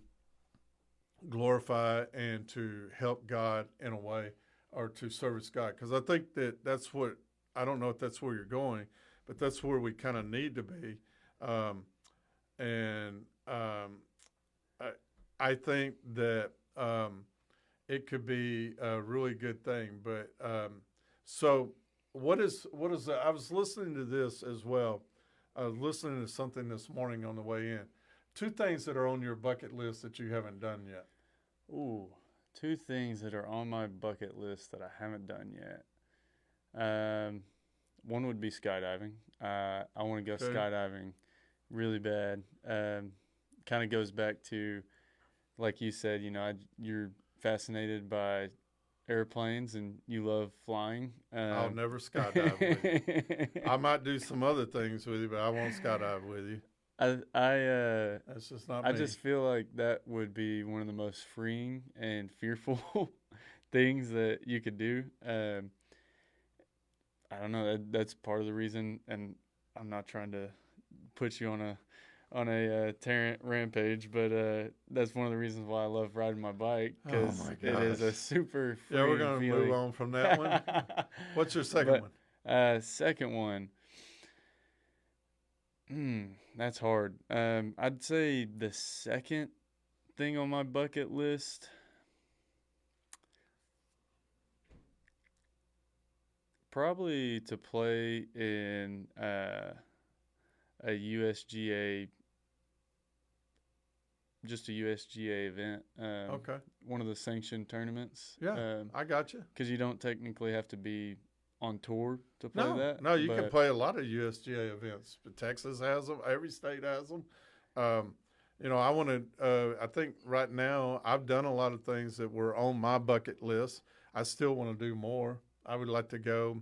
glorify and to help God in a way, or to service God. Because I think that's what, I don't know if that's where you're going, but that's where we kind of need to be. I think that it could be a really good thing. But so what is I was listening to this as well. I was listening to something this morning on the way in. 2 things that are on your bucket list that you haven't done yet. Ooh, 2 things that are on my bucket list that I haven't done yet. One would be skydiving. I want to go skydiving really bad. Kind of goes back to, like you said, you're fascinated by airplanes and you love flying. I'll never skydive with you. I might do some other things with you, but I won't skydive with you. That's just not me. I just feel like that would be one of the most freeing and fearful things that you could do. I don't know. That's part of the reason, and I'm not trying to put you on on a Tarrant rampage, but that's one of the reasons why I love riding my bike, because my it is a gosh. super free Yeah, we're going to feeling. move on from that one. What's your second one? Second one. That's hard. I'd say the second thing on my bucket list, probably to play in a USGA, just a USGA event. Okay. One of the sanctioned tournaments. Yeah, I got you. Because you don't technically have to be on tour to play that. No, you can play a lot of USGA events. Texas has them. Every state has them. I want to. I think right now I've done a lot of things that were on my bucket list. I still want to do more. I would like to go.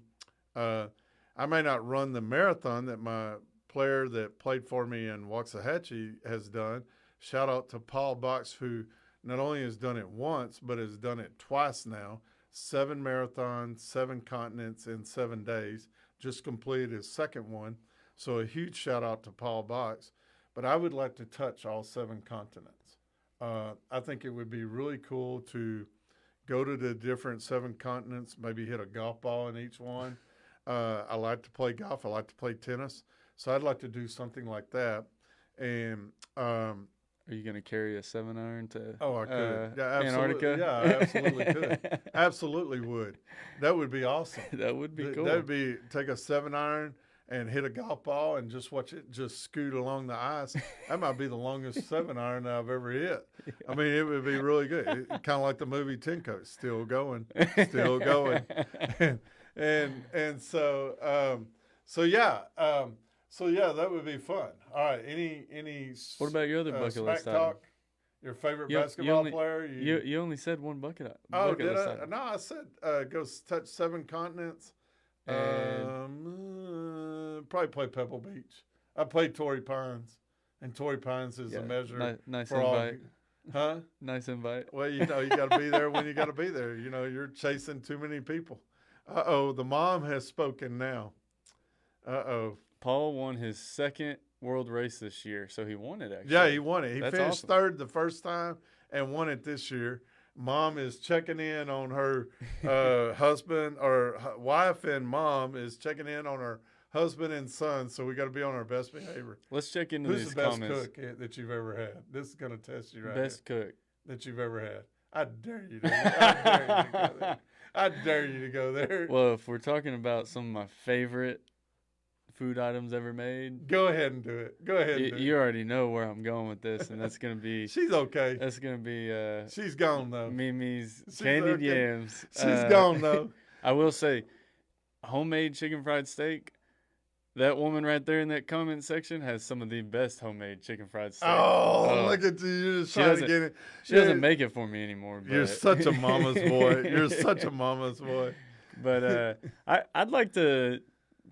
I may not run the marathon that my player that played for me in Waxahachie has done. Shout out to Paul Box, who not only has done it once, but has done it twice now. 7 marathons, 7 continents in 7 days. Just completed his second one. So a huge shout out to Paul Box. But I would like to touch all 7 continents. I think it would be really cool to go to the different 7 continents, maybe hit a golf ball in each one. I like to play golf. I like to play tennis. So I'd like to do something like that. And are you going to carry a 7-iron to I could. Yeah, absolutely. Antarctica? Yeah, I absolutely could. Absolutely would. That would be awesome. That would be cool. That would be take a 7-iron and hit a golf ball and just watch it just scoot along the ice. That might be the longest 7-iron I've ever hit. I mean, it would be really good. Kind of like the movie Ten Coats, still going, still going. and so yeah. So yeah, that would be fun. All right. Any What about your other bucket list item? talk? Your favorite basketball player? You only said one bucket. Oh, bucket did list I? item. No, I said go touch 7 continents. Probably play Pebble Beach. I played Torrey Pines, and Torrey Pines is a measure. Nice for invite. Huh? Nice invite. Well, you got to be there when you got to be there. You're chasing too many people. The mom has spoken now. Paul won his second world race this year, so he won it actually. Yeah, he won it. He That's finished awesome. third the first time and won it this year. Mom is checking in on her husband, or wife and mom is checking in on her husband and son, so we got to be on our best behavior. Let's check into Who's these the best comments. cook that you've ever had? This is going to test you right Best here. cook. That you've ever had. I dare you to go there. I dare you to go there. Well, if we're talking about some of my favorite food items ever made, Go ahead and do it. Go ahead and do you it. already know where I'm going with this, and that's gonna be She's okay. that's gonna be She's gone, though. Mimi's She's candied okay. yams. She's gone, though. I will say, homemade chicken fried steak. That woman right there in that comment section has some of the best homemade chicken fried steak. Oh, look at you. You're just She trying to doesn't- get it. She doesn't make it for me anymore. But. You're such a mama's boy. You're such a mama's boy. But I'd like to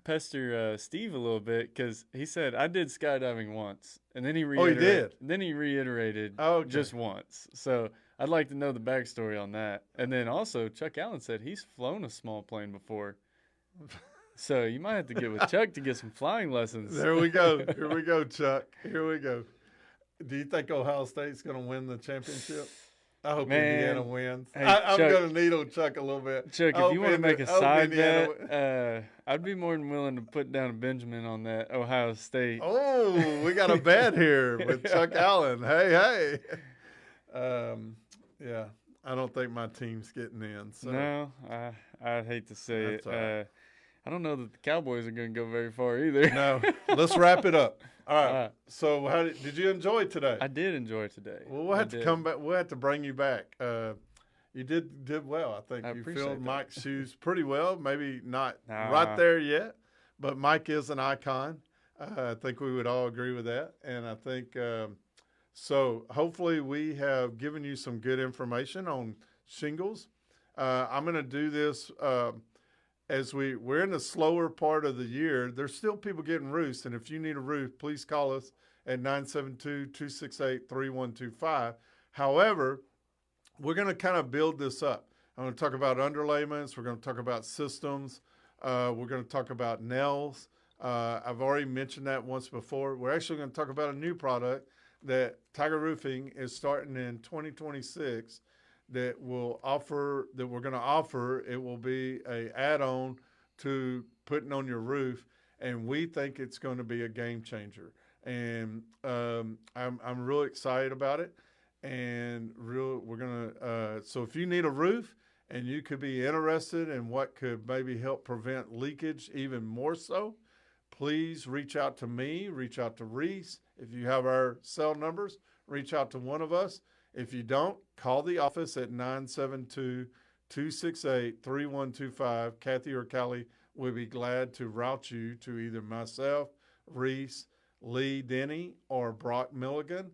pester Steve a little bit, because he said I did skydiving once, and then he reiterated. did? Then he reiterated Okay. just once. So I'd like to know the backstory on that. And then also Chuck Allen said he's flown a small plane before. So you might have to get with Chuck to get some flying lessons. There we go. Here we go, Chuck. Here we go. Do you think Ohio State's going to win the championship? I hope Indiana wins. Hey, I'm Chuck- going to needle Chuck a little bit. Chuck, I if hope you want to make a I hope side Indiana bet, I'd be more than willing to put down a Benjamin on that Ohio State. Oh, we got a bet here with Chuck Allen. Hey. Yeah, I don't think my team's getting in. So. No, I'd hate to say That's it. all right. I don't know that the Cowboys are going to go very far either. No, let's wrap it up. All right. All right. So, how did you enjoy today? I did enjoy it today. Well, we'll have to did. come back. We'll have to bring you back. You did well. I think I you appreciate filled that. Mike's shoes pretty well. Maybe not Nah. right there yet, but Mike is an icon. I think we would all agree with that. And I think so. Hopefully, we have given you some good information on shingles. I'm going to do this. As we're in the slower part of the year, there's still people getting roofs. And if you need a roof, please call us at 972-268-3125. However, we're going to kind of build this up. I'm going to talk about underlayments. We're going to talk about systems. We're going to talk about nails. I've already mentioned that once before. We're actually going to talk about a new product that Tiger Roofing is starting in 2026 that we're going to offer. It will be a add-on to putting on your roof, and we think it's going to be a game changer. And I'm really excited about it. And we're going to so if you need a roof and you could be interested in what could maybe help prevent leakage even more so, please reach out to me, reach out to Reece. If you have our cell numbers, reach out to one of us. If you don't, call the office at 972-268-3125. Kathy or Callie will be glad to route you to either myself, Reece, Lee Denny, or Brock Milligan,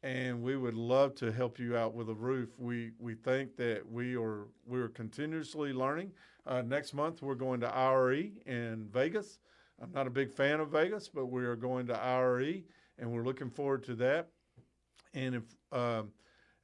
and we would love to help you out with a roof. We think that we're continuously learning. Next month we're going to IRE in Vegas. I'm not a big fan of Vegas, but we are going to IRE, and we're looking forward to that. And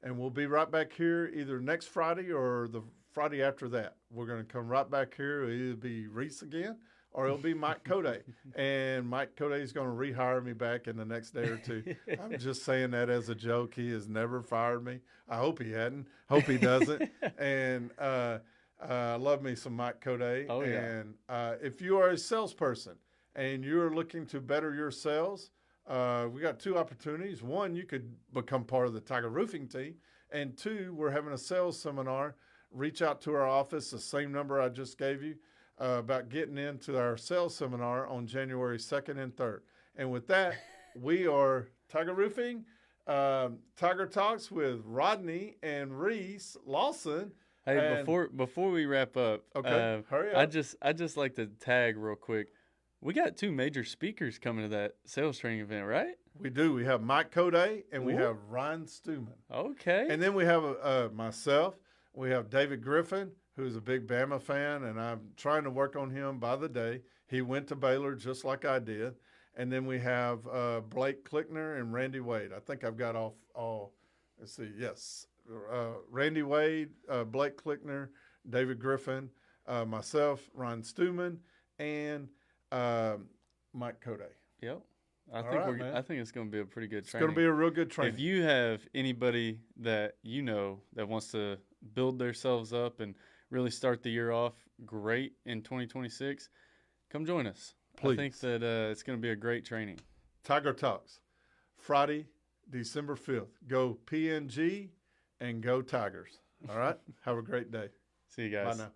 and we'll be right back here either next Friday or the Friday after that. We're going to come right back here. It'll either be Reece again or it'll be Mike Code. And Mike Code is going to rehire me back in the next day or two. I'm just saying that as a joke. He has never fired me. I hope he hadn't. Hope he doesn't. And I love me some Mike Code. Oh, yeah. And if you are a salesperson and you're looking to better your sales, we got two opportunities. One, you could become part of the Tiger Roofing team. And two, we're having a sales seminar. Reach out to our office, the same number I just gave you, about getting into our sales seminar on January 2nd and 3rd. And with that, we are Tiger Roofing, Tiger Talks with Rodney and Reece Lawson. Hey, before we wrap up, okay, hurry up. I just like to tag real quick. We got two major speakers coming to that sales training event, right? We do. We have Mike Code and we have Ryan Stuman. Okay. And then we have myself. We have David Griffin, who's a big Bama fan, and I'm trying to work on him by the day. He went to Baylor just like I did. And then we have Blake Klickner and Randy Wade. I think I've got all let's see, yes. Randy Wade, Blake Klickner, David Griffin, myself, Ryan Stuman, and Mike Code. Yep. I think it's going to be a pretty good training. It's going to be a real good training. If you have anybody that you know that wants to build themselves up and really start the year off great in 2026, come join us. Please. I think that it's going to be a great training. Tiger Talks, Friday, December 5th. Go PNG and go Tigers. All right? Have a great day. See you guys. Bye now.